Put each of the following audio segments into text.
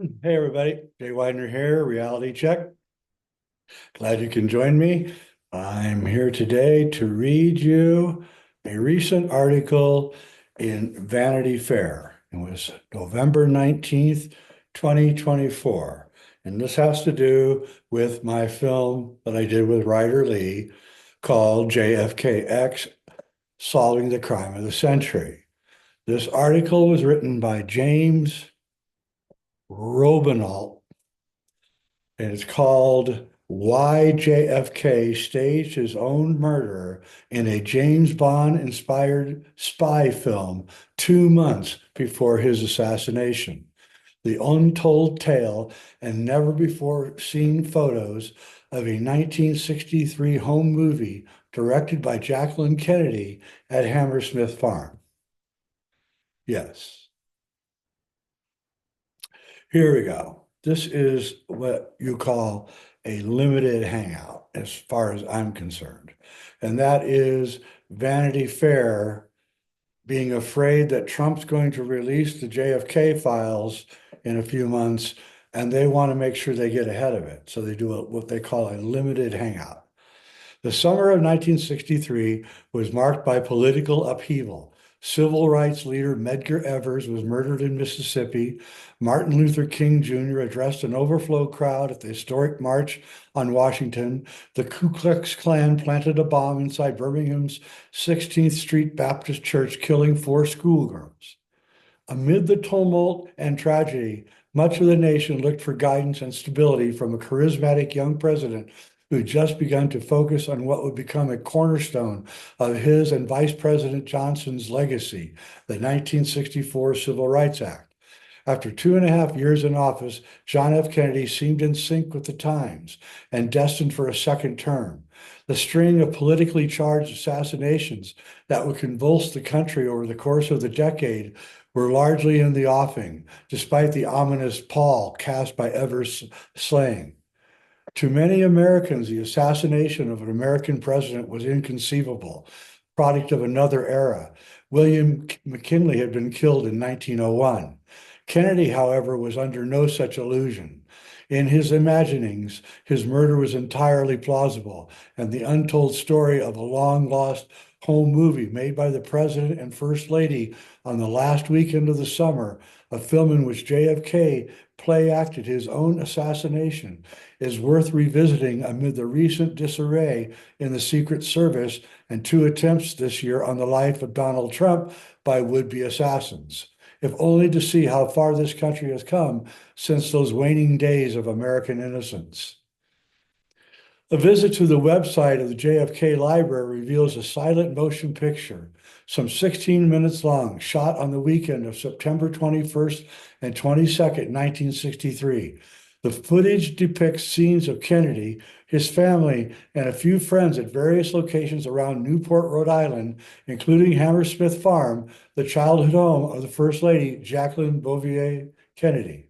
Hey everybody, Jay Weidner here, Reality Check. Glad you can join me. I'm here today to read you a recent article in Vanity Fair. It was November 19th, 2024. And this has to do with my film that I did with Ryder Lee called JFK X, Solving the Crime of the Century. This article was written by James Robinalt, and it's called Why JFK Staged His Own Murder in a James Bond Inspired Spy Film 2 months before his assassination. The untold tale and never before seen photos of a 1963 home movie directed by Jacqueline Kennedy at Hammersmith Farm. Yes, here we go. This is what you call a limited hangout, as far as I'm concerned. And that is Vanity Fair being afraid that Trump's going to release the JFK files in a few months, and they want to make sure they get ahead of it. So they do what they call a limited hangout. The summer of 1963 was marked by political upheaval. Civil rights leader Medgar Evers was murdered in Mississippi. Martin Luther King Jr. addressed an overflow crowd at the historic March on Washington. The Ku Klux Klan planted a bomb inside Birmingham's 16th Street Baptist Church, killing 4 schoolgirls. Amid the tumult and tragedy, much of the nation looked for guidance and stability from a charismatic young president who just begun to focus on what would become a cornerstone of his and Vice President Johnson's legacy, the 1964 Civil Rights Act. After 2.5 years in office, John F. Kennedy seemed in sync with the times and destined for a second term. The string of politically charged assassinations that would convulse the country over the course of the decade were largely in the offing, despite the ominous pall cast by Evers' slaying. To many Americans, the assassination of an American president was inconceivable, product of another era. William McKinley had been killed in 1901. Kennedy, however, was under no such illusion. In his imaginings, his murder was entirely plausible, and the untold story of a long-lost home movie made by the president and first lady on the last weekend of the summer, a film in which JFK play acted his own assassination, is worth revisiting amid the recent disarray in the Secret Service and 2 attempts this year on the life of Donald Trump by would-be assassins, if only to see how far this country has come since those waning days of American innocence. A visit to the website of the JFK Library reveals a silent motion picture, some 16 minutes long, shot on the weekend of September 21st and 22nd, 1963. The footage depicts scenes of Kennedy, his family, and a few friends at various locations around Newport, Rhode Island, including Hammersmith Farm, the childhood home of the First Lady, Jacqueline Bouvier Kennedy.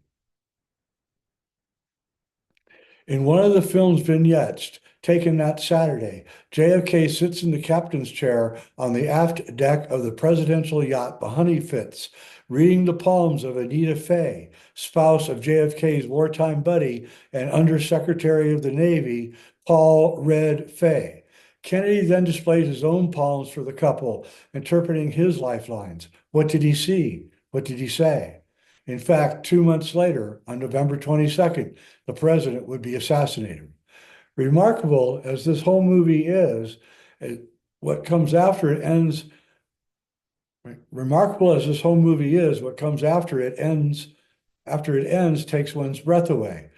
In one of the film's vignettes, taken that Saturday, JFK sits in the captain's chair on the aft deck of the presidential yacht, the Honey Fitz, reading the poems of Anita Fay, spouse of JFK's wartime buddy and Undersecretary of the Navy, Paul Red Fay. Kennedy then displays his own poems for the couple, interpreting his lifelines. What did he see? What did he say? In fact, 2 months later, on November 22nd, the president would be assassinated. Remarkable as this whole movie is, what comes after it ends. Remarkable as this whole movie is, what comes after it ends. After it ends, takes one's breath away.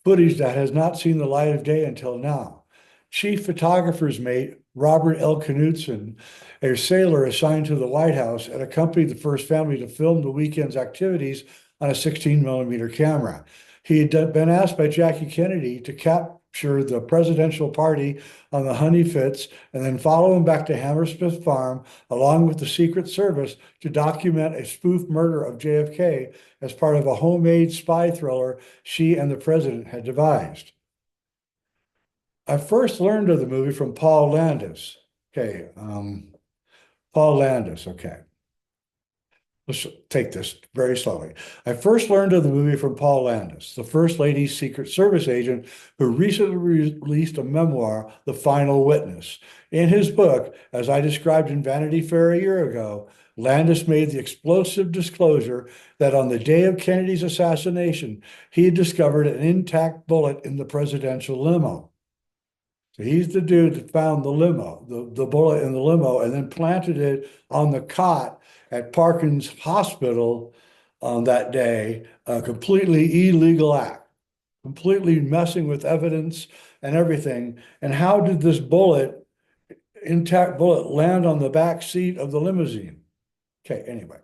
Footage that has not seen the light of day until now. Chief photographer's mate, Robert L. Knudsen, a sailor assigned to the White House, had accompanied the first family to film the weekend's activities on a 16-millimeter camera. He had been asked by Jackie Kennedy to capture the presidential party on the Honey Fitz and then follow him back to Hammersmith Farm, along with the Secret Service, to document a spoof murder of JFK as part of a homemade spy thriller she and the president had devised. I first learned of the movie from Paul Landis. Okay, Paul Landis, okay. Let's take this very slowly. I first learned of the movie from Paul Landis, the First Lady's Secret Service agent who recently released a memoir, The Final Witness. In his book, as I described in Vanity Fair a year ago, Landis made the explosive disclosure that on the day of Kennedy's assassination, he had discovered an intact bullet in the presidential limo. So he's the dude that found the limo, the bullet in the limo, and then planted it on the cot at Parkins Hospital on that day. A completely illegal act, completely messing with evidence and everything. And how did this bullet, intact bullet, land on the back seat of the limousine? Okay, anyway,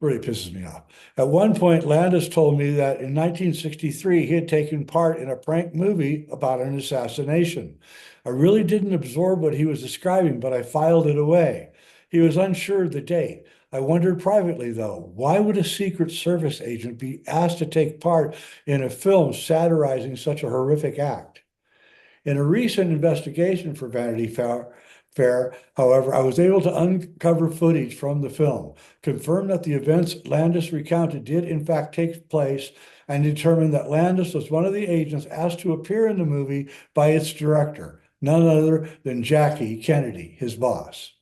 really pisses me off. At one point, Landis told me that in 1963, he had taken part in a prank movie about an assassination. I really didn't absorb what he was describing, but I filed it away. He was unsure of the date. I wondered privately, though, why would a Secret Service agent be asked to take part in a film satirizing such a horrific act? In a recent investigation for Vanity Fair, however, I was able to uncover footage from the film, confirm that the events Landis recounted did in fact take place, and determined that Landis was one of the agents asked to appear in the movie by its director, none other than Jackie Kennedy, his boss.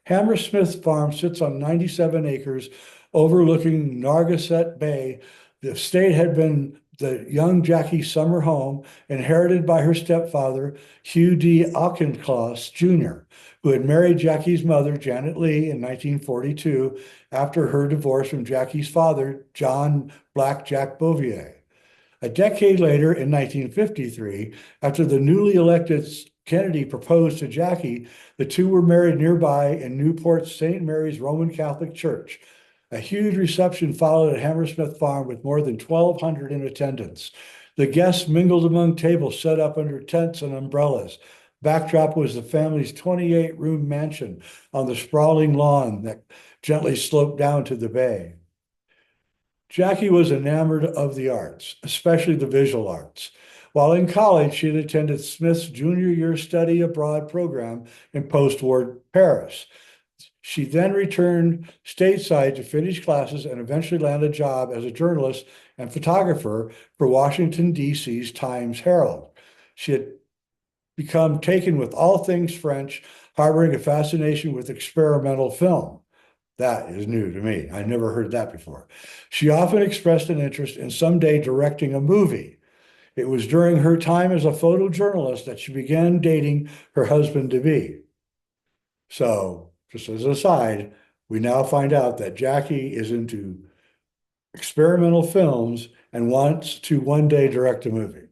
Hammersmith Farm sits on 97 acres overlooking Narragansett Bay. The estate had been the young Jackie's summer home, inherited by her stepfather, Hugh D. Auchincloss Jr., who had married Jackie's mother, Janet Lee, in 1942 after her divorce from Jackie's father, John Black Jack Bouvier. A decade later, in 1953, after the newly elected Kennedy proposed to Jackie, the two were married nearby in Newport's St. Mary's Roman Catholic Church. A huge reception followed at Hammersmith Farm with more than 1,200 in attendance. The guests mingled among tables set up under tents and umbrellas. Backdrop was the family's 28-room mansion on the sprawling lawn that gently sloped down to the bay. Jackie was enamored of the arts, especially the visual arts. While in college, she had attended Smith's junior year study abroad program in post-war Paris. She then returned stateside to finish classes and eventually landed a job as a journalist and photographer for Washington, D.C.'s Times Herald. She had become taken with all things French, harboring a fascination with experimental film. That is new to me. I never heard that before. She often expressed an interest in someday directing a movie. It was during her time as a photojournalist that she began dating her husband-to-be. So, just as an aside, we now find out that Jackie is into experimental films and wants to one day direct a movie.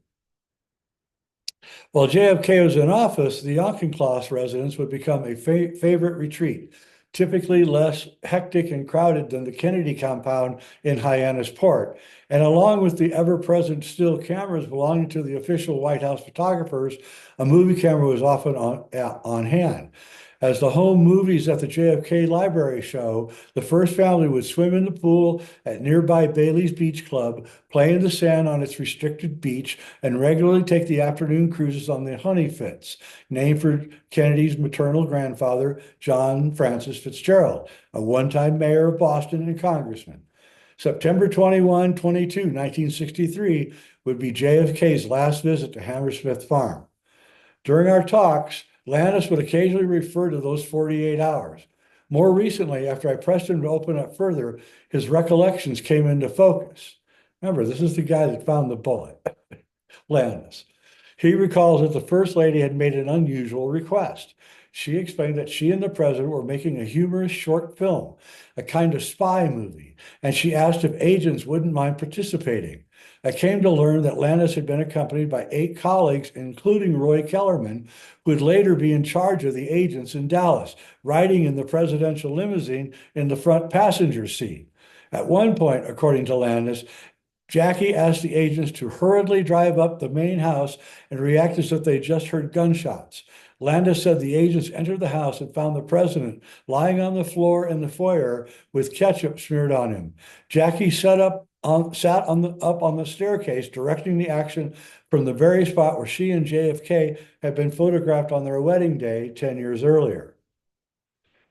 While JFK was in office, the Auchincloss residence would become a favorite retreat, typically less hectic and crowded than the Kennedy compound in Hyannisport. And along with the ever-present still cameras belonging to the official White House photographers, a movie camera was often on hand. As the home movies at the JFK Library show, the first family would swim in the pool at nearby Bailey's Beach Club, play in the sand on its restricted beach, and regularly take the afternoon cruises on the Honey Fitz, named for Kennedy's maternal grandfather, John Francis Fitzgerald, a one-time mayor of Boston and congressman. September 21, 22, 1963 would be JFK's last visit to Hammersmith Farm. During our talks, Landis would occasionally refer to those 48 hours. More recently, after I pressed him to open up further, his recollections came into focus. Remember, this is the guy that found the bullet, Landis. He recalls that the First Lady had made an unusual request. She explained that she and the president were making a humorous short film, a kind of spy movie, and she asked if agents wouldn't mind participating. I came to learn that Landis had been accompanied by 8 colleagues, including Roy Kellerman, who would later be in charge of the agents in Dallas, riding in the presidential limousine in the front passenger seat. At one point, according to Landis, Jackie asked the agents to hurriedly drive up the main house and react as if they just heard gunshots. Landis said the agents entered the house and found the president lying on the floor in the foyer with ketchup smeared on him. Jackie sat up on the staircase, directing the action from the very spot where she and JFK had been photographed on their wedding day 10 years earlier.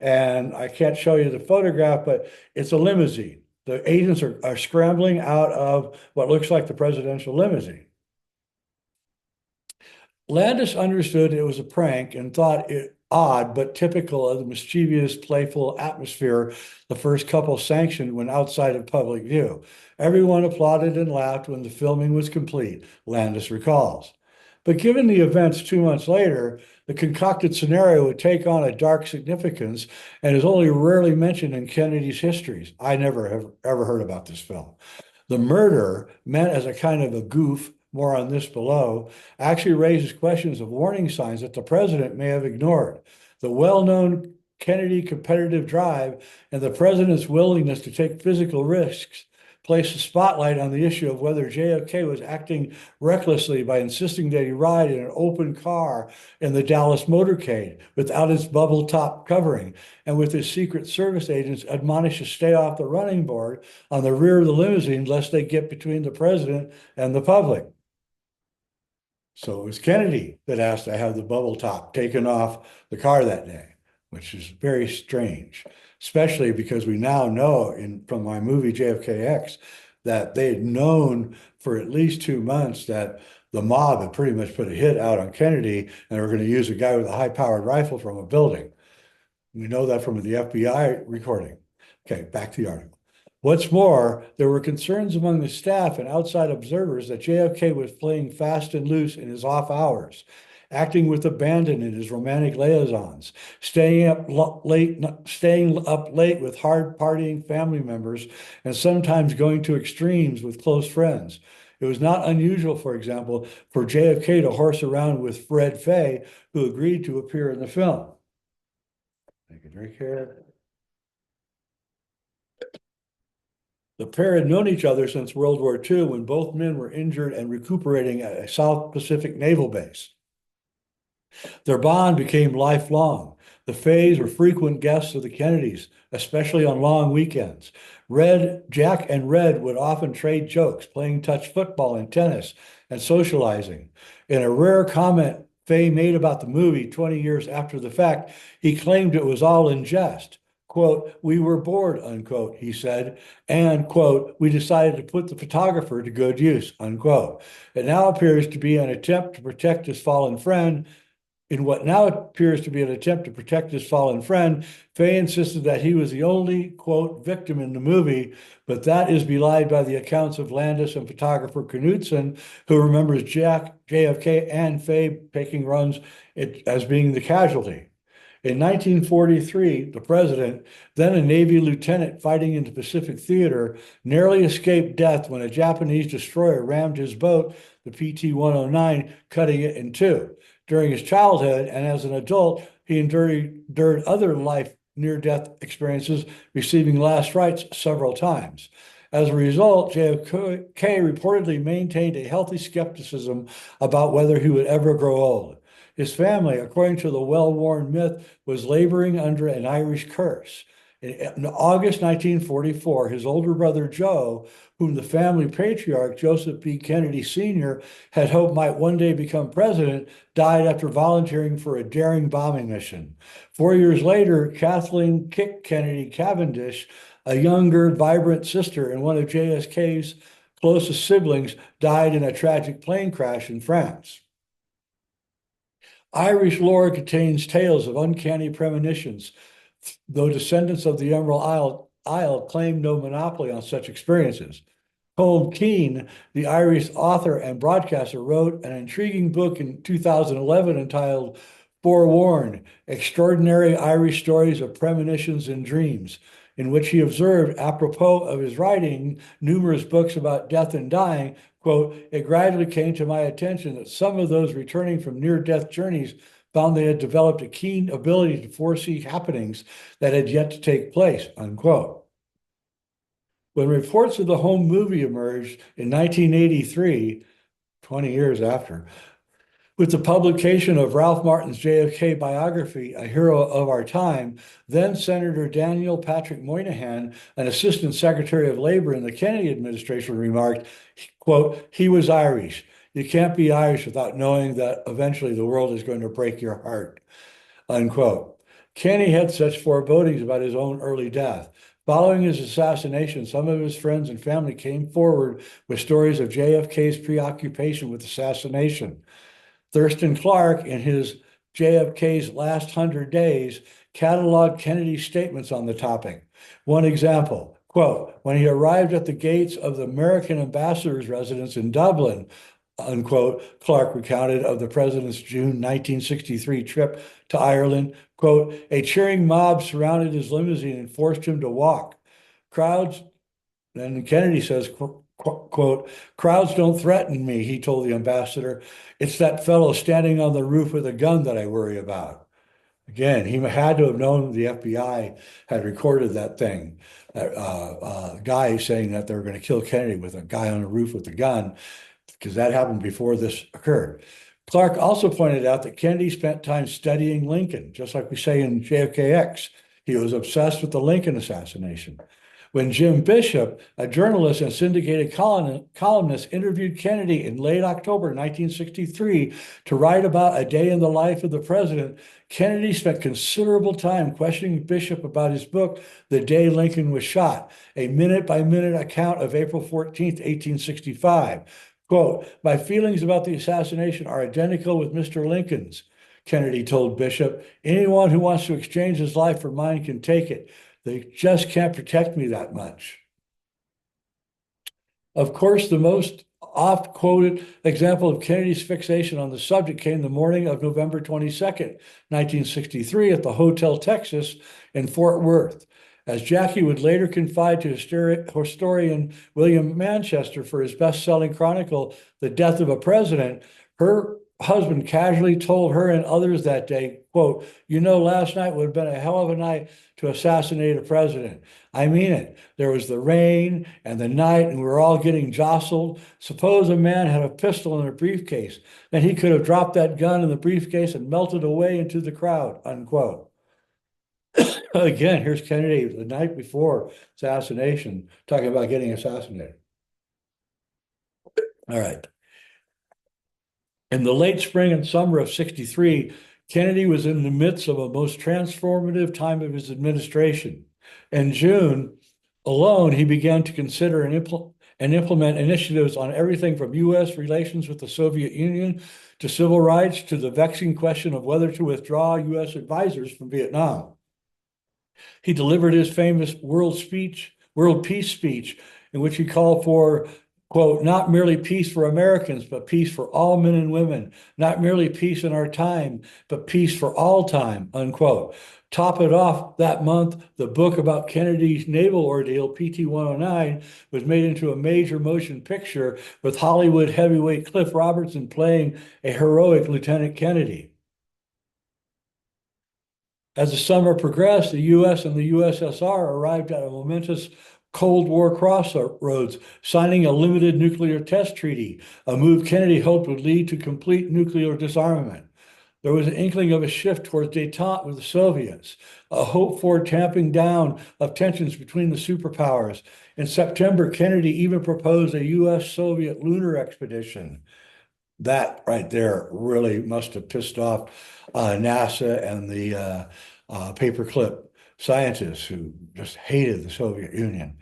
And I can't show you the photograph, but it's a limousine. The agents are scrambling out of what looks like the presidential limousine. Landis understood it was a prank and thought it odd but typical of the mischievous, playful atmosphere the first couple sanctioned when outside of public view. Everyone applauded and laughed when the filming was complete, Landis recalls. But given the events 2 months later, the concocted scenario would take on a dark significance and is only rarely mentioned in Kennedy's histories. I never have ever heard about this film. The murder, meant as a kind of a goof, more on this below, actually raises questions of warning signs that the president may have ignored. The well-known Kennedy competitive drive and the president's willingness to take physical risks place a spotlight on the issue of whether JFK was acting recklessly by insisting that he ride in an open car in the Dallas motorcade without its bubble top covering, and with his Secret Service agents admonished to stay off the running board on the rear of the limousine lest they get between the president and the public. So it was Kennedy that asked to have the bubble top taken off the car that day, which is very strange, especially because we now know from my movie JFK X that they had known for at least 2 months that the mob had pretty much put a hit out on Kennedy and they were going to use a guy with a high-powered rifle from a building. We know that from the FBI recording. Okay, back to the article. What's more, there were concerns among the staff and outside observers that JFK was playing fast and loose in his off hours, acting with abandon in his romantic liaisons, staying up late with hard partying family members, and sometimes going to extremes with close friends. It was not unusual, for example, for JFK to horse around with Fred Fay, who agreed to appear in the film. Take a drink here. The pair had known each other since World War II, when both men were injured and recuperating at a South Pacific naval base. Their bond became lifelong. The Fays were frequent guests of the Kennedys, especially on long weekends. Jack and Red would often trade jokes, playing touch football and tennis, and socializing. In a rare comment Fay made about the movie 20 years after the fact, he claimed it was all in jest. Quote, "We were bored," unquote, he said, and, quote, "we decided to put the photographer to good use," unquote. It now appears to be an attempt to protect his fallen friend. In what now appears to be an attempt to protect his fallen friend, Fay insisted that he was the only, quote, victim in the movie, but that is belied by the accounts of Landis and photographer Knutson, who remembers JFK and Fay taking runs as being the casualty. In 1943, the president, then a Navy lieutenant fighting in the Pacific Theater, narrowly escaped death when a Japanese destroyer rammed his boat, the PT-109, cutting it in two. During his childhood and as an adult, he endured other life near-death experiences, receiving last rites several times. As a result, JFK reportedly maintained a healthy skepticism about whether he would ever grow old. His family, according to the well-worn myth, was laboring under an Irish curse. In August 1944, his older brother Joe, whom the family patriarch, Joseph P. Kennedy Sr., had hoped might one day become president, died after volunteering for a daring bombing mission. 4 years later, Kathleen "Kick" Kennedy Cavendish, a younger, vibrant sister and one of JFK's closest siblings, died in a tragic plane crash in France. Irish lore contains tales of uncanny premonitions, though descendants of the Emerald Isle claim no monopoly on such experiences. Colm Keane, the Irish author and broadcaster, wrote an intriguing book in 2011 entitled Forewarned: Extraordinary Irish Stories of Premonitions and Dreams, in which he observed, apropos of his writing numerous books about death and dying, quote, "It gradually came to my attention that some of those returning from near-death journeys found they had developed a keen ability to foresee happenings that had yet to take place," unquote. When reports of the home movie emerged in 1983, 20 years after, with the publication of Ralph Martin's JFK biography, A Hero of Our Time, then Senator Daniel Patrick Moynihan, an Assistant Secretary of Labor in the Kennedy administration, remarked, quote, "He was Irish. You can't be Irish without knowing that eventually the world is going to break your heart," unquote. Kennedy had such forebodings about his own early death. Following his assassination, some of his friends and family came forward with stories of JFK's preoccupation with assassination. Thurston Clark, in his JFK's Last 100 Days, cataloged Kennedy's statements on the topic. One example, quote, when he arrived at the gates of the American ambassador's residence in Dublin, unquote, Clark recounted of the president's June 1963 trip to Ireland, quote, a cheering mob surrounded his limousine and forced him to walk. Crowds, and Kennedy says, quote, crowds don't threaten me, he told the ambassador. It's that fellow standing on the roof with a gun that I worry about. Again, he had to have known the FBI had recorded that thing. That guy saying that they were going to kill Kennedy with a guy on the roof with a gun, because that happened before this occurred. Clark also pointed out that Kennedy spent time studying Lincoln, just like we say in JFK X. He was obsessed with the Lincoln assassination. When Jim Bishop, a journalist and syndicated columnist, interviewed Kennedy in late October 1963 to write about a day in the life of the president, Kennedy spent considerable time questioning Bishop about his book, The Day Lincoln Was Shot, a minute-by-minute account of April 14th, 1865. Quote, my feelings about the assassination are identical with Mr. Lincoln's, Kennedy told Bishop. Anyone who wants to exchange his life for mine can take it. They just can't protect me that much. Of course, the most oft-quoted example of Kennedy's fixation on the subject came the morning of November 22nd, 1963 at the Hotel Texas in Fort Worth. As Jackie would later confide to historian William Manchester for his best-selling chronicle, The Death of a President, her husband casually told her and others that day, quote, you know, last night would have been a hell of a night to assassinate a president. I mean it. There was the rain and the night, and we were all getting jostled. Suppose a man had a pistol in a briefcase, then he could have dropped that gun in the briefcase and melted away into the crowd, unquote. Again, here's Kennedy the night before assassination, talking about getting assassinated. All right. In the late spring and summer of 63, Kennedy was in the midst of a most transformative time of his administration. In June alone, he began to consider and implement initiatives on everything from U.S. relations with the Soviet Union to civil rights to the vexing question of whether to withdraw U.S. advisors from Vietnam. He delivered his famous world peace speech, in which he called for, quote, not merely peace for Americans, but peace for all men and women, not merely peace in our time, but peace for all time, unquote. Top it off that month, the book about Kennedy's naval ordeal, PT 109, was made into a major motion picture with Hollywood heavyweight Cliff Robertson playing a heroic Lieutenant Kennedy. As the summer progressed, the U.S. and the USSR arrived at a momentous Cold War crossroads, signing a limited nuclear test treaty, a move Kennedy hoped would lead to complete nuclear disarmament. There was an inkling of a shift towards détente with the Soviets, a hope for tamping down of tensions between the superpowers. In September, Kennedy even proposed a U.S.-Soviet lunar expedition. That right there really must have pissed off NASA and the paperclip scientists who just hated the Soviet Union.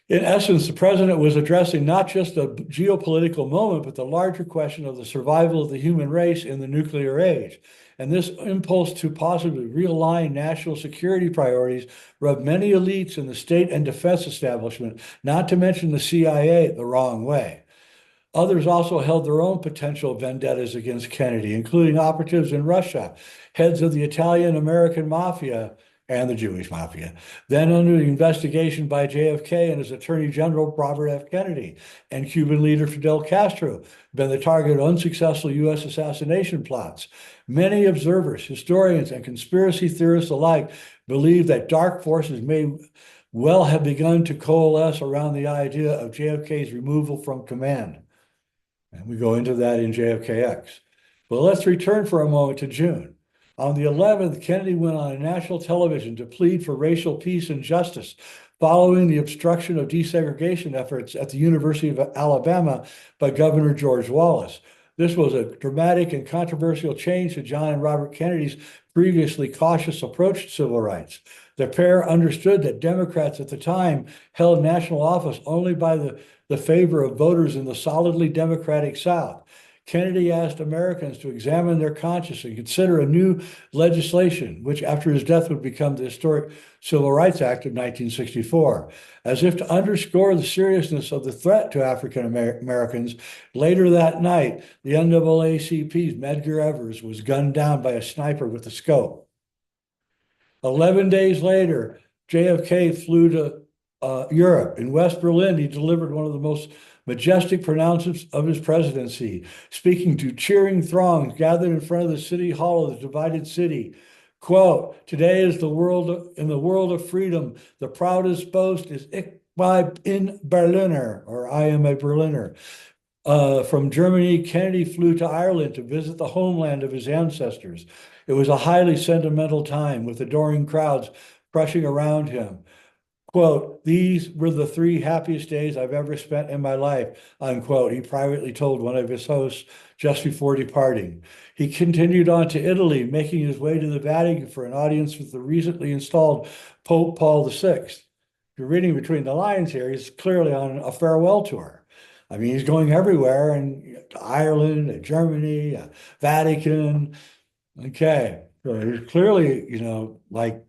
In essence, the president was addressing not just a geopolitical moment, but the larger question of the survival of the human race in the nuclear age. And this impulse to possibly realign national security priorities rubbed many elites in the state and defense establishment, not to mention the CIA, the wrong way. Others also held their own potential vendettas against Kennedy, including operatives in Russia, heads of the Italian-American mafia, and the Jewish mafia, then under the investigation by JFK and his Attorney General Robert F. Kennedy, and Cuban leader Fidel Castro, been the target of unsuccessful U.S. assassination plots. Many observers, historians, and conspiracy theorists alike believe that dark forces may well have begun to coalesce around the idea of JFK's removal from command. And we go into that in JFK X. But let's return for a moment to June. On the 11th, Kennedy went on national television to plead for racial peace and justice following the obstruction of desegregation efforts at the University of Alabama by Governor George Wallace. This was a dramatic and controversial change to John and Robert Kennedy's previously cautious approach to civil rights. The pair understood that Democrats at the time held national office only by the favor of voters in the solidly Democratic South. Kennedy asked Americans to examine their conscience and consider a new legislation, which after his death would become the historic Civil Rights Act of 1964. As if to underscore the seriousness of the threat to African Americans, later that night, the NAACP's Medgar Evers was gunned down by a sniper with a scope. 11 days later, JFK flew to Europe. In West Berlin, he delivered one of the most majestic pronouncements of his presidency, speaking to cheering throngs gathered in front of the city hall of the divided city. Quote, today is in the world of freedom, the proudest boast is Ich bin Berliner, or I am a Berliner. From Germany, Kennedy flew to Ireland to visit the homeland of his ancestors. It was a highly sentimental time with adoring crowds crushing around him. Quote, these were the 3 happiest days I've ever spent in my life, unquote, he privately told one of his hosts just before departing. He continued on to Italy, making his way to the Vatican for an audience with the recently installed Pope Paul VI. If you're reading between the lines here, he's clearly on a farewell tour. I mean, he's going everywhere, and to Ireland, to Germany, Vatican. Okay, so he's clearly, like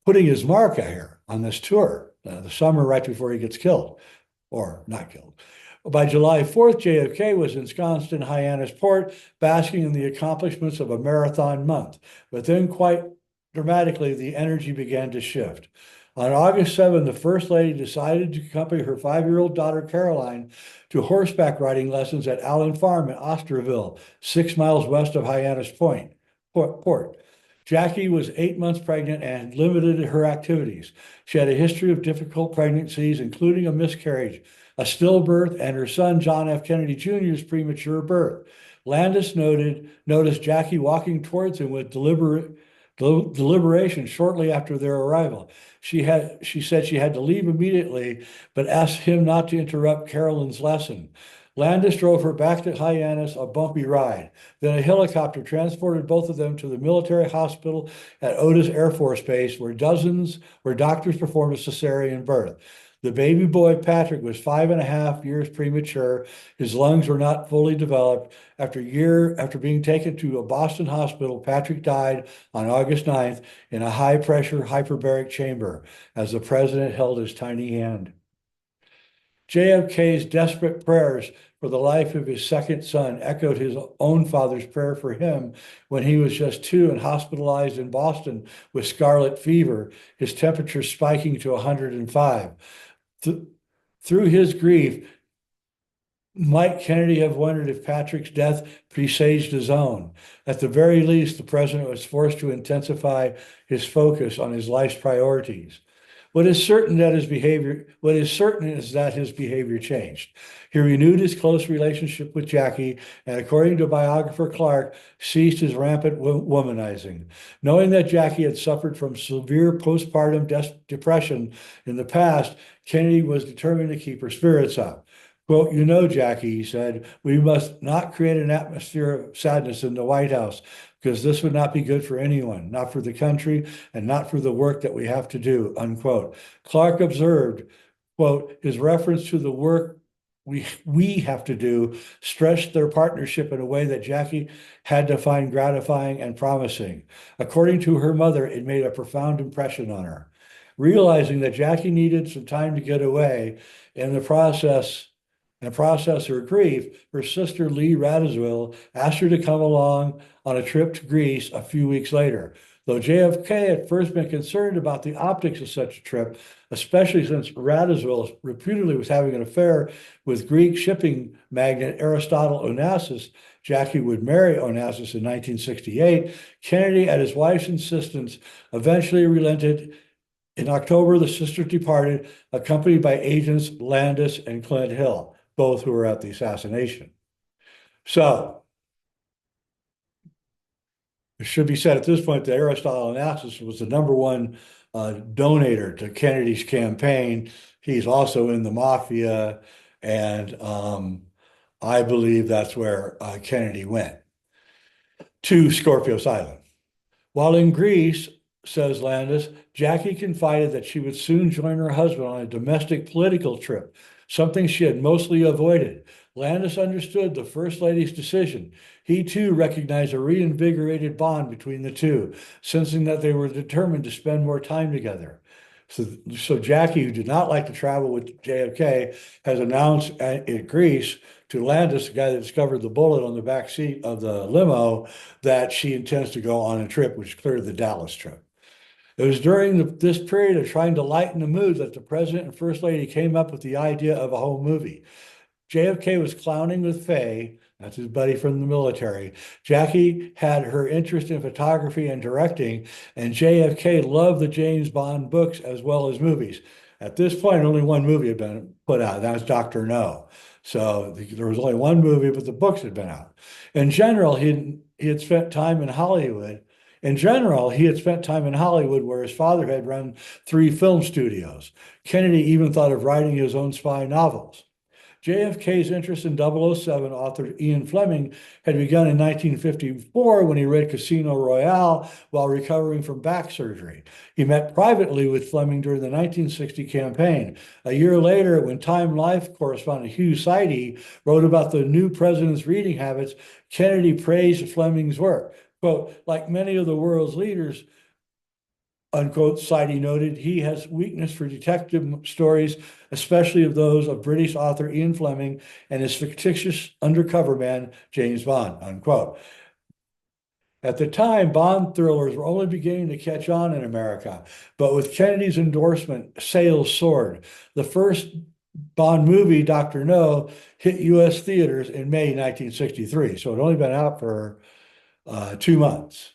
putting his mark out here on this tour, the summer right before he gets killed, or not killed. By July 4th, JFK was ensconced in Hyannis Port, basking in the accomplishments of a marathon month. But then quite dramatically, the energy began to shift. On August 7th, the First Lady decided to accompany her 5-year-old daughter, Caroline, to horseback riding lessons at Allen Farm in Osterville, 6 miles west of Hyannis Port. Jackie was 8 months pregnant and limited her activities. She had a history of difficult pregnancies, including a miscarriage, a stillbirth, and her son, John F. Kennedy Jr.'s premature birth. Landis noticed Jackie walking towards him with deliberation shortly after their arrival. She said she had to leave immediately, but asked him not to interrupt Carolyn's lesson. Landis drove her back to Hyannis, a bumpy ride. Then a helicopter transported both of them to the military hospital at Otis Air Force Base, where doctors performed a cesarean birth. The baby boy, Patrick, was 5.5 years premature. His lungs were not fully developed. After being taken to a Boston hospital, Patrick died on August 9th in a high-pressure hyperbaric chamber as the president held his tiny hand. JFK's desperate prayers for the life of his second son echoed his own father's prayer for him when he was just 2 and hospitalized in Boston with scarlet fever, his temperature spiking to 105. Through his grief, might Kennedy have wondered if Patrick's death presaged his own? At the very least, the president was forced to intensify his focus on his life's priorities. What is certain is that his behavior changed. He renewed his close relationship with Jackie, and according to biographer Clark, ceased his rampant womanizing. Knowing that Jackie had suffered from severe postpartum depression in the past, Kennedy was determined to keep her spirits up. Quote, Jackie, he said, we must not create an atmosphere of sadness in the White House, because this would not be good for anyone, not for the country, and not for the work that we have to do, unquote. Clark observed, quote, his reference to the work we have to do stretched their partnership in a way that Jackie had to find gratifying and promising. According to her mother, it made a profound impression on her. Realizing that Jackie needed some time to get away, in the process her grief, her sister Lee Radziwill asked her to come along on a trip to Greece a few weeks later. Though JFK had first been concerned about the optics of such a trip, especially since Radziwill reputedly was having an affair with Greek shipping magnate Aristotle Onassis, Jackie would marry Onassis in 1968, Kennedy, at his wife's insistence, eventually relented. In October, the sisters departed, accompanied by agents Landis and Clint Hill, both who were at the assassination. So, it should be said at this point that Aristotle Onassis was the #1 donator to Kennedy's campaign. He's also in the mafia, and I believe that's where Kennedy went, to Scorpius Island. While in Greece, says Landis, Jackie confided that she would soon join her husband on a domestic political trip, something she had mostly avoided. Landis understood the First Lady's decision. He too recognized a reinvigorated bond between the two, sensing that they were determined to spend more time together. So Jackie, who did not like to travel with JFK, has announced in Greece to Landis, the guy that discovered the bullet on the back seat of the limo, that she intends to go on a trip, which cleared the Dallas trip. It was during this period of trying to lighten the mood that the president and first lady came up with the idea of a home movie. JFK was clowning with Faye, that's his buddy from the military. Jackie had her interest in photography and directing, and JFK loved the James Bond books as well as movies. At this point, only one movie had been put out, and that was Dr. No. So there was only one movie, but the books had been out. In general, he had spent time in Hollywood. In general, he had spent time in Hollywood where his father had run 3 film studios. Kennedy even thought of writing his own spy novels. JFK's interest in 007 author Ian Fleming had begun in 1954 when he read Casino Royale while recovering from back surgery. He met privately with Fleming during the 1960 campaign. A year later, when Time Life correspondent Hugh Sidey wrote about the new president's reading habits, Kennedy praised Fleming's work. Quote, like many of the world's leaders, unquote, Sidey noted, he has weakness for detective stories, especially of those of British author Ian Fleming and his fictitious undercover man, James Bond, unquote. At the time, Bond thrillers were only beginning to catch on in America, but with Kennedy's endorsement, sales soared. The first Bond movie, Dr. No, hit U.S. theaters in May 1963, so it had only been out for 2 months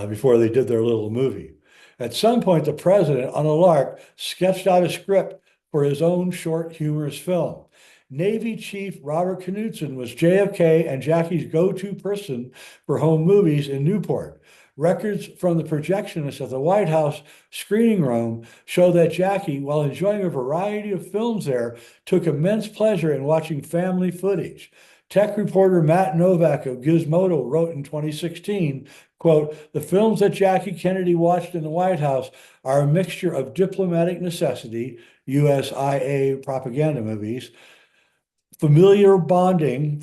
before they did their little movie. At some point, the president, on a lark, sketched out a script for his own short, humorous film. Navy Chief Robert Knudsen was JFK and Jackie's go-to person for home movies in Newport. Records from the projectionist at the White House screening room show that Jackie, while enjoying a variety of films there, took immense pleasure in watching family footage. Tech reporter Matt Novak of Gizmodo wrote in 2016, quote, the films that Jackie Kennedy watched in the White House are a mixture of diplomatic necessity, USIA propaganda movies, familial bonding,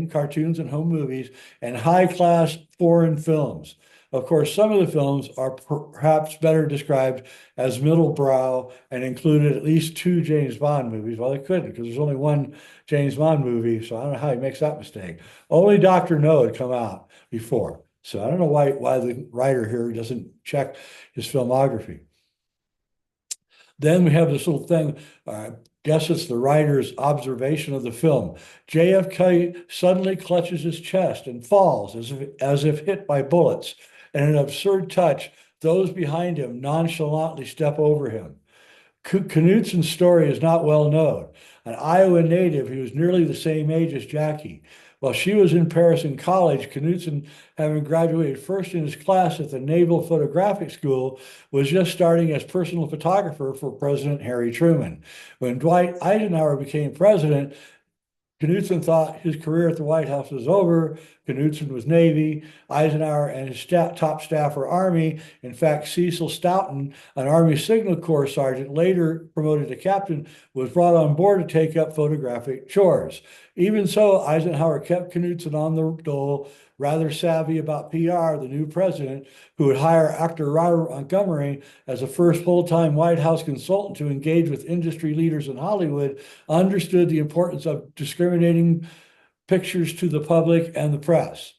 cartoons and home movies, and high-class foreign films. Of course, some of the films are perhaps better described as middle-brow and included at least 2 James Bond movies. Well, they couldn't because there's only one James Bond movie, so I don't know how he makes that mistake. Only Dr. No had come out before. So I don't know why the writer here doesn't check his filmography. Then we have this little thing, guess it's the writer's observation of the film. JFK suddenly clutches his chest and falls as if hit by bullets. And in an absurd touch, those behind him nonchalantly step over him. Knudsen's story is not well known. An Iowa native, he was nearly the same age as Jackie. While she was in Paris in college, Knudsen, having graduated first in his class at the Naval Photographic School, was just starting as personal photographer for President Harry Truman. When Dwight Eisenhower became president, Knudsen thought his career at the White House was over. Knudsen was Navy. Eisenhower and his top staff were Army. In fact, Cecil Stoughton, an Army Signal Corps sergeant, later promoted to captain, was brought on board to take up photographic chores. Even so, Eisenhower kept Knudsen on the dole, rather savvy about PR. The new president, who would hire actor Robert Montgomery as the first full-time White House consultant to engage with industry leaders in Hollywood, understood the importance of discriminating pictures to the public and the press.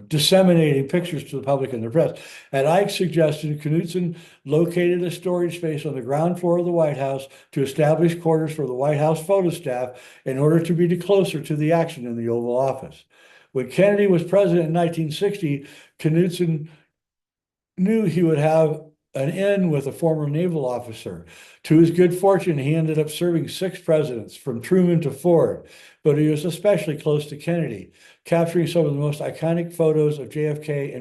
Disseminating pictures to the public and the press. At Ike's suggestion, Knudsen located a storage space on the ground floor of the White House to establish quarters for the White House photo staff in order to be closer to the action in the Oval Office. When Kennedy was president in 1960, Knudsen knew he would have an in with a former naval officer. To his good fortune, he ended up serving 6 presidents, from Truman to Ford, but he was especially close to Kennedy, capturing some of the most iconic photos of JFK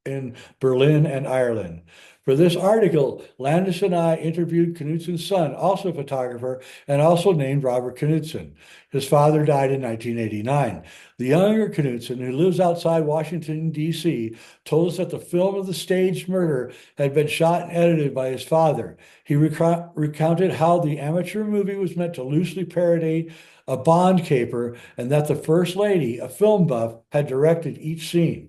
in Berlin and Ireland. For this article, Landis and I interviewed Knudsen's son, also a photographer, and also named Robert Knudsen. His father died in 1989. The younger Knudsen, who lives outside Washington, D.C., told us that the film of the staged murder had been shot and edited by his father. He recounted how the amateur movie was meant to loosely parody a Bond caper, and that the First Lady, a film buff, had directed each scene.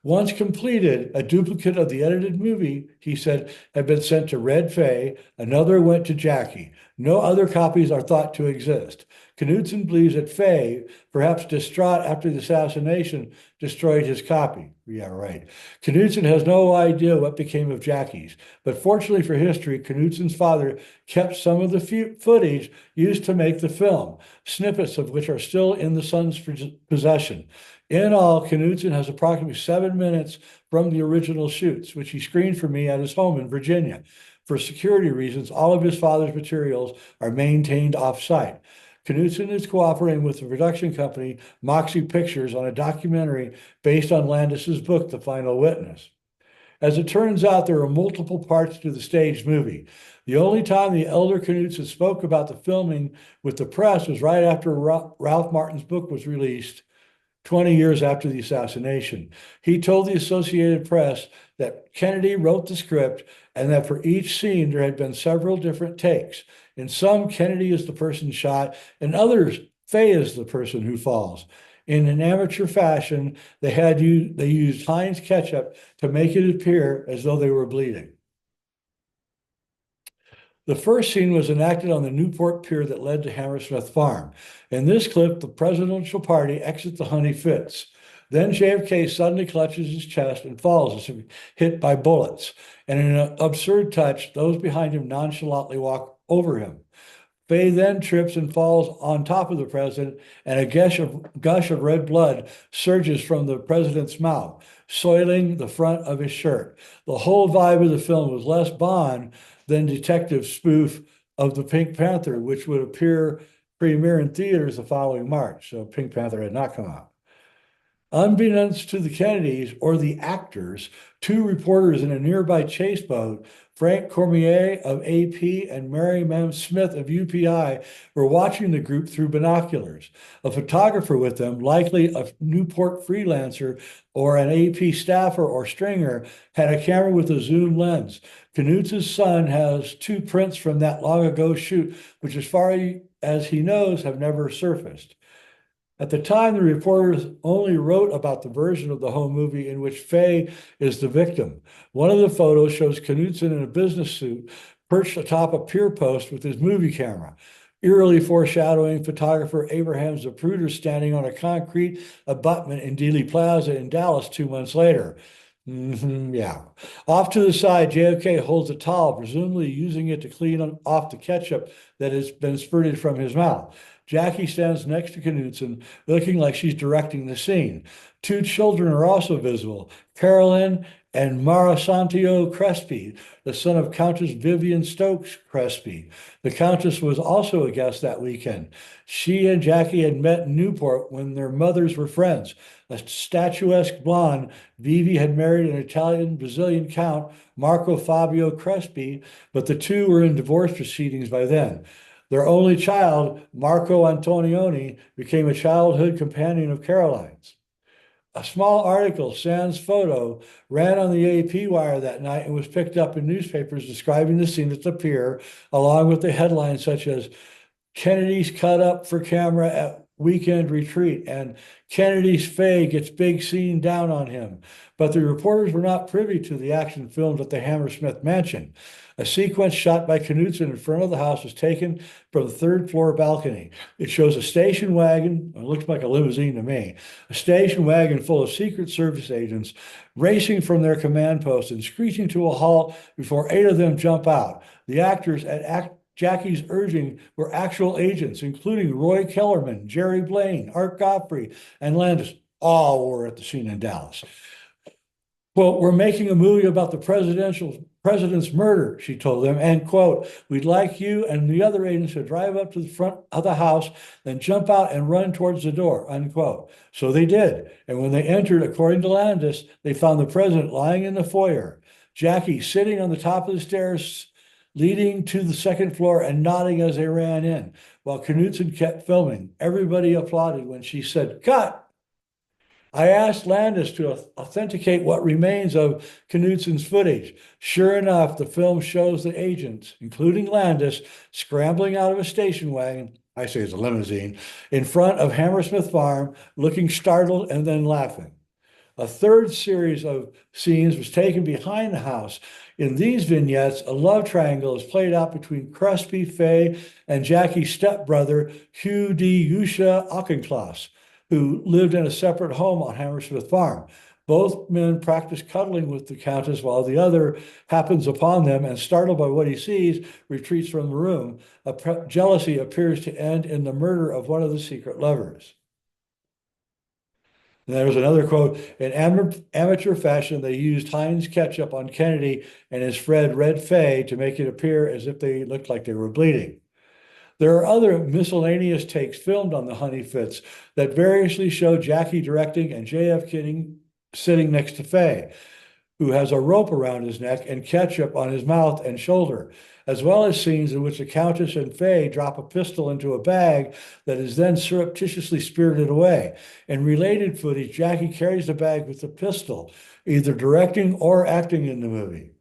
Once completed, a duplicate of the edited movie, he said, had been sent to Red Fay. Another went to Jackie. No other copies are thought to exist. Knudsen believes that Fay, perhaps distraught after the assassination, destroyed his copy. Yeah, right. Knudsen has no idea what became of Jackie's, but fortunately for history, Knudsen's father kept some of the footage used to make the film, snippets of which are still in the son's possession. In all, Knudsen has approximately 7 minutes from the original shoots, which he screened for me at his home in Virginia. For security reasons, all of his father's materials are maintained off-site. Knudsen is cooperating with the production company Moxie Pictures on a documentary based on Landis's book, The Final Witness. As it turns out, there are multiple parts to the staged movie. The only time the elder Knudsen spoke about the filming with the press was right after Ralph Martin's book was released 20 years after the assassination. He told the Associated Press that Kennedy wrote the script and that for each scene there had been several different takes. In some, Kennedy is the person shot, and others, Fay is the person who falls. In an amateur fashion, they used Heinz ketchup to make it appear as though they were bleeding. The first scene was enacted on the Newport Pier that led to Hammersmith Farm. In this clip, the presidential party exits the Honey Fitz. Then JFK suddenly clutches his chest and falls as if hit by bullets. And in an absurd touch, those behind him nonchalantly walk over him. Fay then trips and falls on top of the president, and a gush of red blood surges from the president's mouth, soiling the front of his shirt. The whole vibe of the film was less Bond than detective spoof of the Pink Panther, which would premiere in theaters the following March. So Pink Panther had not come out. Unbeknownst to the Kennedys or the actors, 2 reporters in a nearby chase boat, Frank Cormier of AP and Mary Mem Smith of UPI, were watching the group through binoculars. A photographer with them, likely a Newport freelancer or an AP staffer or stringer, had a camera with a zoom lens. Knudsen's son has 2 prints from that long ago shoot, which as far as he knows have never surfaced. At the time, the reporters only wrote about the version of the home movie in which Fay is the victim. One of the photos shows Knudsen in a business suit perched atop a pier post with his movie camera, eerily foreshadowing photographer Abraham Zapruder standing on a concrete abutment in Dealey Plaza in Dallas 2 months later. Yeah. Off to the side, JFK holds a towel, presumably using it to clean off the ketchup that has been spurted from his mouth. Jackie stands next to Knudsen, looking like she's directing the scene. 2 children are also visible, Carolyn and Marasantio Crespi, the son of Countess Vivian Stokes Crespi. The Countess was also a guest that weekend. She and Jackie had met in Newport when their mothers were friends. A statuesque blonde, Vivi had married an Italian-Brazilian count, Marco Fabio Crespi, but the 2 were in divorce proceedings by then. Their only child, Marco Antonioni, became a childhood companion of Caroline's. A small article, sans photo, ran on the AP wire that night and was picked up in newspapers describing the scene at the pier, along with the headlines such as Kennedy's cut up for camera at weekend retreat and Kennedy's Fay gets big scene down on him. But the reporters were not privy to the action filmed at the Hammersmith mansion. A sequence shot by Knudsen in front of the house was taken from the 3rd floor balcony. It shows a station wagon, it looks like a limousine to me, a station wagon full of Secret Service agents racing from their command post and screeching to a halt before 8 of them jump out. The actors at Jackie's urging were actual agents, including Roy Kellerman, Jerry Blaine, Art Godfrey, and Landis. All were at the scene in Dallas. Quote, "We're making a movie about the president's murder," she told them, and quote, "We'd like you and the other agents to drive up to the front of the house, then jump out and run towards the door," unquote. So they did. And when they entered, according to Landis, they found the president lying in the foyer. Jackie sitting on the top of the stairs leading to the second floor and nodding as they ran in, while Knudsen kept filming. Everybody applauded when she said, "Cut." I asked Landis to authenticate what remains of Knudsen's footage. Sure enough, the film shows the agents, including Landis, scrambling out of a station wagon, I say it's a limousine, in front of Hammersmith Farm, looking startled and then laughing. A third series of scenes was taken behind the house. In these vignettes, a love triangle is played out between Crosby Fay and Jackie's stepbrother, Hugh D. Yusha Auchincloss, who lived in a separate home on Hammersmith Farm. Both men practice cuddling with the Countess while the other happens upon them and, startled by what he sees, retreats from the room. Jealousy appears to end in the murder of one of the secret lovers. And there was another quote, in amateur fashion, they used Heinz ketchup on Kennedy and his friend Red Fay to make it appear as if they looked like they were bleeding. There are other miscellaneous takes filmed on the Honey Fits that variously show Jackie directing and JFK sitting next to Fay, who has a rope around his neck and ketchup on his mouth and shoulder, as well as scenes in which the Countess and Fay drop a pistol into a bag that is then surreptitiously spirited away. In related footage, Jackie carries the bag with the pistol, either directing or acting in the movie.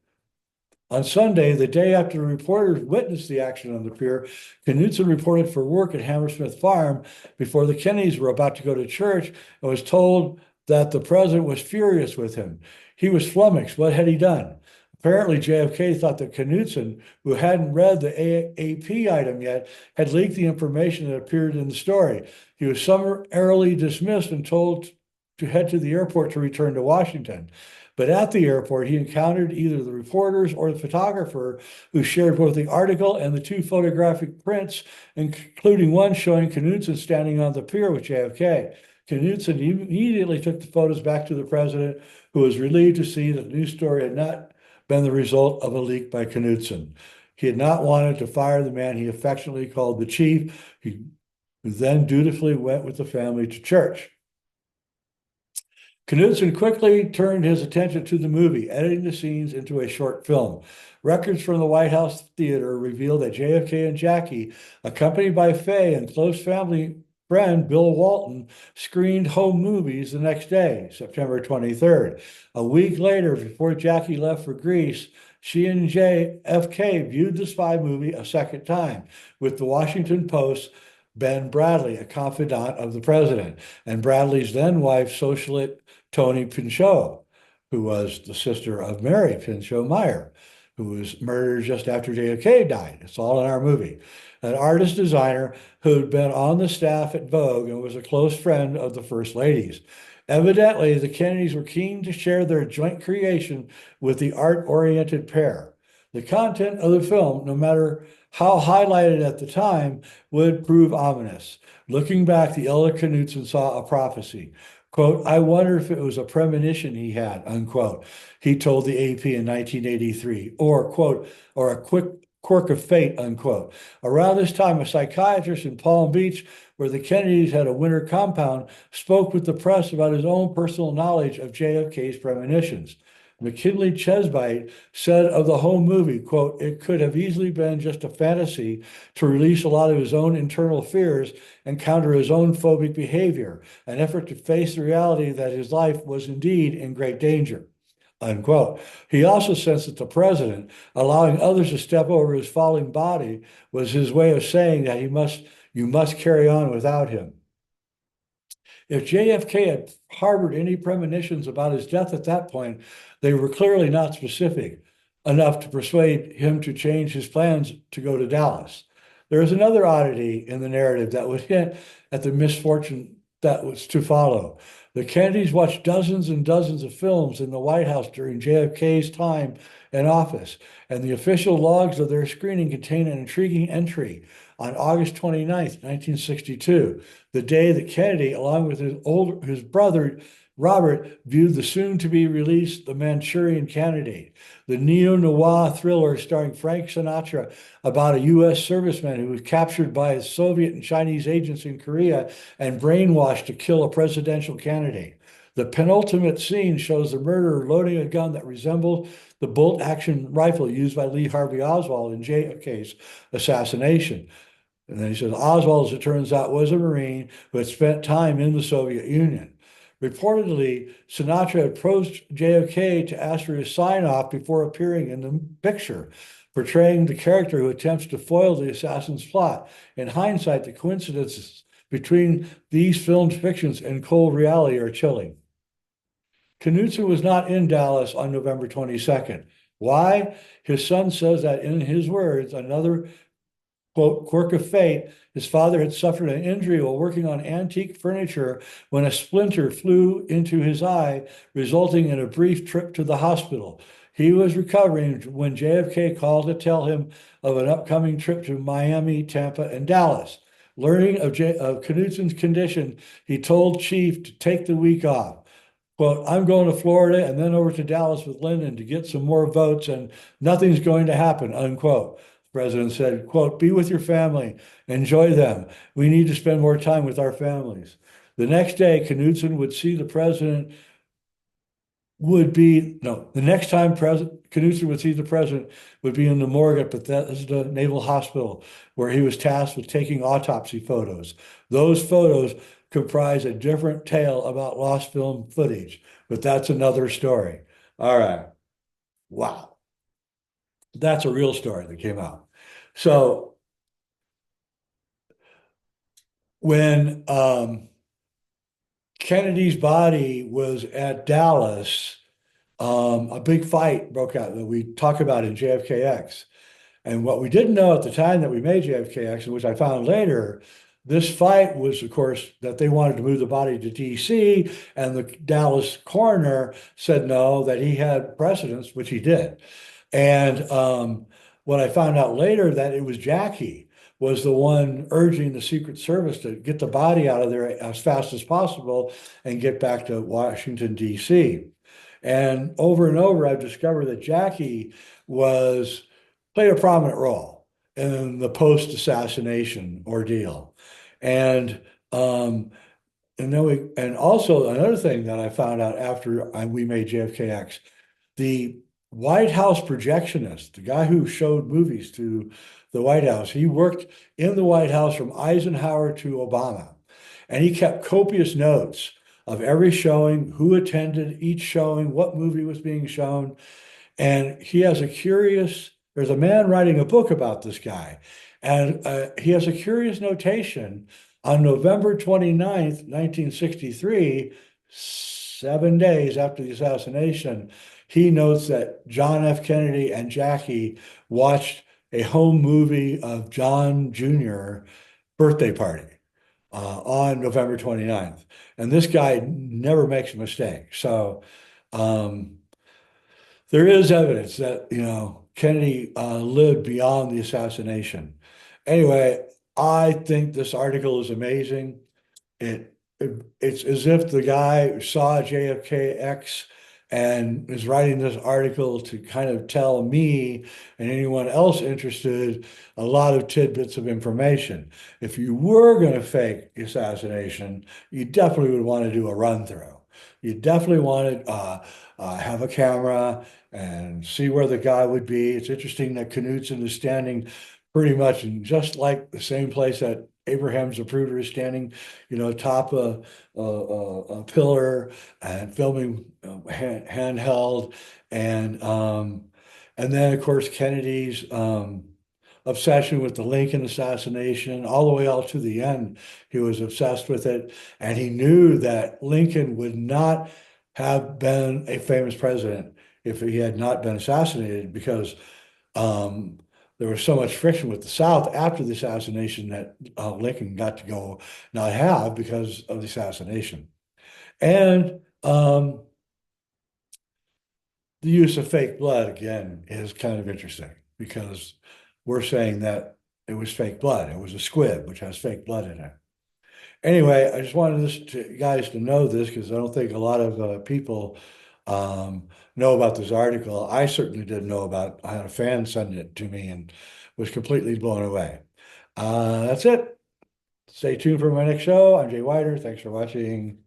On Sunday, the day after the reporters witnessed the action on the pier, Knudsen reported for work at Hammersmith Farm before the Kennedys were about to go to church and was told that the president was furious with him. He was flummoxed. What had he done? Apparently, JFK thought that Knudsen, who hadn't read the AP item yet, had leaked the information that appeared in the story. He was summarily dismissed and told to head to the airport to return to Washington. But at the airport, he encountered either the reporters or the photographer, who shared both the article and the two photographic prints, including one showing Knudsen standing on the pier with JFK. Knudsen immediately took the photos back to the president, who was relieved to see that the news story had not been the result of a leak by Knudsen. He had not wanted to fire the man he affectionately called the chief, who then dutifully went with the family to church. Knudsen quickly turned his attention to the movie, editing the scenes into a short film. Records from the White House Theater reveal that JFK and Jackie, accompanied by Fay and close family friend Bill Walton, screened home movies the next day, September 23rd. A week later, before Jackie left for Greece, she and JFK viewed the spy movie a second time, with the Washington Post's Ben Bradley, a confidant of the president, and Bradley's then wife, socialite Tony Pinchot, who was the sister of Mary Pinchot Meyer, who was murdered just after JFK died. It's all in our movie. An artist designer who'd been on the staff at Vogue and was a close friend of the First Ladies. Evidently, the Kennedys were keen to share their joint creation with the art-oriented pair. The content of the film, no matter how highlighted at the time, would prove ominous. Looking back, the elder Knudsen saw a prophecy. Quote, I wonder if it was a premonition he had, unquote, he told the AP in 1983, or, quote, or a quick quirk of fate, unquote. Around this time, a psychiatrist in Palm Beach, where the Kennedys had a winter compound, spoke with the press about his own personal knowledge of JFK's premonitions. McKinley Chesbite said of the home movie, quote, it could have easily been just a fantasy to release a lot of his own internal fears and counter his own phobic behavior, an effort to face the reality that his life was indeed in great danger, unquote. He also sensed that the president, allowing others to step over his falling body, was his way of saying that you must carry on without him. If JFK had harbored any premonitions about his death at that point, they were clearly not specific enough to persuade him to change his plans to go to Dallas. There is another oddity in the narrative that would hint at the misfortune that was to follow. The Kennedys watched dozens and dozens of films in the White House during JFK's time in office, and the official logs of their screening contain an intriguing entry. On August 29th, 1962, the day that Kennedy, along with his brother, Robert, viewed the soon-to-be-released The Manchurian Candidate, the neo-noir thriller starring Frank Sinatra about a U.S. serviceman who was captured by Soviet and Chinese agents in Korea and brainwashed to kill a presidential candidate. The penultimate scene shows the murderer loading a gun that resembled the bolt-action rifle used by Lee Harvey Oswald in JFK's assassination. And then he says, Oswald, as it turns out, was a Marine who had spent time in the Soviet Union. Reportedly, Sinatra approached JFK to ask for his sign-off before appearing in the picture, portraying the character who attempts to foil the assassin's plot. In hindsight, the coincidences between these filmed fictions and cold reality are chilling. Knutson was not in Dallas on November 22nd. Why? His son says that, in his words, another quote, quirk of fate, his father had suffered an injury while working on antique furniture when a splinter flew into his eye, resulting in a brief trip to the hospital. He was recovering when JFK called to tell him of an upcoming trip to Miami, Tampa, and Dallas. Learning of Knutson's condition, he told Chief to take the week off. Quote, I'm going to Florida and then over to Dallas with Lyndon to get some more votes, and nothing's going to happen, unquote. The president said, quote, be with your family, enjoy them. We need to spend more time with our families. The next day, Knutson would see the president the next time Knutson would see the president would be in the morgue at Bethesda Naval Hospital, where he was tasked with taking autopsy photos. Those photos comprise a different tale about lost film footage, but that's another story. All right. Wow. That's a real story that came out. So when Kennedy's body was at Dallas, a big fight broke out that we talk about in JFK X. And what we didn't know at the time that we made JFK X, and which I found later, this fight was, of course, that they wanted to move the body to DC, and the Dallas coroner said no, that he had precedence, which he did. And what I found out later, that it was Jackie was the one urging the Secret Service to get the body out of there as fast as possible and get back to Washington, D.C. And over, I've discovered that Jackie played a prominent role in the post-assassination ordeal. And also another thing that I found out after we made JFK X, the White House projectionist, the guy who showed movies to the White House, he worked in the White House from Eisenhower to Obama, and he kept copious notes of every showing, who attended each showing, what movie was being shown. And there's a man writing a book about this guy, and he has a curious notation. On November 29th, 1963, 7 days after the assassination, he notes that John F. Kennedy and Jackie watched a home movie of John Jr. birthday party on November 29th. And this guy never makes a mistake. So there is evidence that, Kennedy lived beyond the assassination. Anyway, I think this article is amazing. It's as if the guy saw JFK X and is writing this article to kind of tell me and anyone else interested a lot of tidbits of information. If you were going to fake the assassination, you definitely would want to do a run through. You definitely want to have a camera and see where the guy would be. It's interesting that Knutson is standing pretty much in just like the same place that Abraham Zapruder is standing, atop a pillar and filming handheld. And then, of course, Kennedy's obsession with the Lincoln assassination, all the way out to the end, he was obsessed with it. And he knew that Lincoln would not have been a famous president if he had not been assassinated, because there was so much friction with the South after the assassination that Lincoln got to go not have because of the assassination. And the use of fake blood, again, is kind of interesting, because we're saying that it was fake blood. It was a squib, which has fake blood in it. Anyway, I just wanted guys to know this, because I don't think a lot of people know about this article. I certainly didn't know about. I had a fan send it to me and was completely blown away. That's it. Stay tuned for my next show. I'm Jay Weidner. Thanks for watching.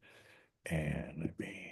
And let me